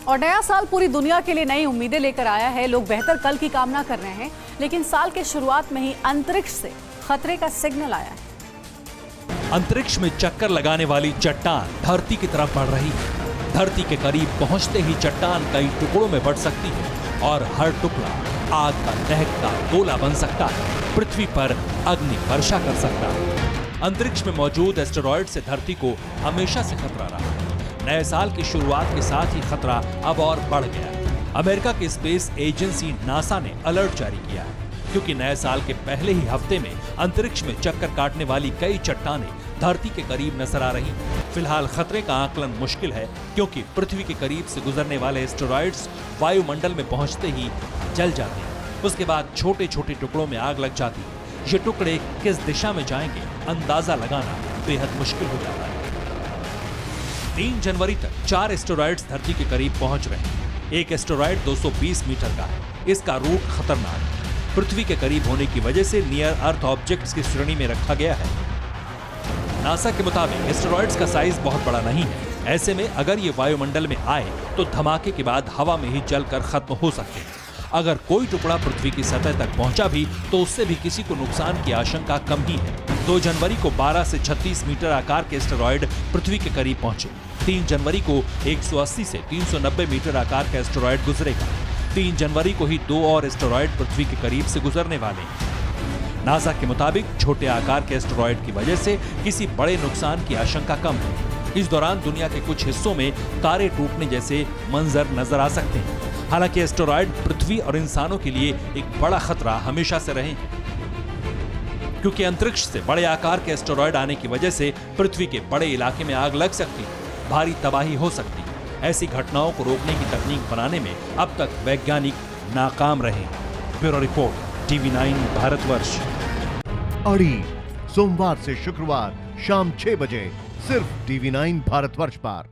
और नया साल पूरी दुनिया के लिए नई उम्मीदें लेकर आया है। लोग बेहतर कल की कामना कर रहे हैं, लेकिन साल के शुरुआत में ही अंतरिक्ष से खतरे का सिग्नल आया है। अंतरिक्ष में चक्कर लगाने वाली चट्टान धरती की तरफ बढ़ रही है। धरती के करीब पहुंचते ही चट्टान कई टुकड़ों में बढ़ सकती है और हर टुकड़ा आग का दहकता गोला बन सकता है, पृथ्वी पर अग्नि वर्षा कर सकता है। अंतरिक्ष में मौजूद एस्टेरॉयड से धरती को हमेशा से खतरा रहा है। नए साल की शुरुआत के साथ ही खतरा अब और बढ़ गया है। अमेरिका की स्पेस एजेंसी नासा ने अलर्ट जारी किया है, क्योंकि नए साल के पहले ही हफ्ते में अंतरिक्ष में चक्कर काटने वाली कई चट्टानें धरती के करीब नजर आ रही हैं। फिलहाल खतरे का आकलन मुश्किल है, क्योंकि पृथ्वी के करीब से गुजरने वाले एस्टेरॉयड्स वायुमंडल में पहुंचते ही जल जाते हैं। उसके बाद छोटे छोटे टुकड़ों में आग लग जाती है। ये टुकड़े किस दिशा में जाएंगे, अंदाजा लगाना बेहद मुश्किल हो जाता है। 3 जनवरी तक 4 एस्टेरॉयड्स धरती के करीब पहुंच रहे हैं। एक एस्टेरॉयड 220 मीटर का है। इसका रूट खतरनाक है। पृथ्वी के करीब होने की वजह से नियर अर्थ ऑब्जेक्ट्स की श्रेणी में रखा गया है। नासा के मुताबिक एस्टेरॉयड्स का साइज बहुत बड़ा नहीं है। ऐसे में अगर ये वायुमंडल में आए तो धमाके के बाद हवा में ही जलकर खत्म हो सकते हैं। अगर कोई टुकड़ा पृथ्वी की सतह तक पहुंचा भी तो उससे भी किसी को नुकसान की आशंका कम ही है। 2 जनवरी को 12 से 36 मीटर आकार के एस्टेरॉयड पृथ्वी के करीब पहुंचे। 3 जनवरी को 180 से 390 मीटर आकार का एस्टेरॉयड गुजरेगा। 3 जनवरी को ही 2 और एस्टेरॉयड पृथ्वी के करीब से गुजरने वाले हैं। नासा के मुताबिक छोटे आकार के एस्टेरॉयड की वजह से किसी बड़े नुकसान की आशंका कम है। इस दौरान दुनिया के कुछ हिस्सों में तारे टूटने जैसे मंजर नजर आ सकते हैं। हालांकि एस्टेरॉयड पृथ्वी और इंसानों के लिए एक बड़ा खतरा हमेशा से रहे हैं, क्योंकि अंतरिक्ष से बड़े आकार के एस्टेरॉयड आने की वजह से पृथ्वी के बड़े इलाके में आग लग सकती है, भारी तबाही हो सकती है। ऐसी घटनाओं को रोकने की तकनीक बनाने में अब तक वैज्ञानिक नाकाम रहे। Bureau report, TV9 Bharatvarsh. अड़ी सोमवार से शुक्रवार शाम 6 बजे सिर्फ TV9 भारतवर्ष पर।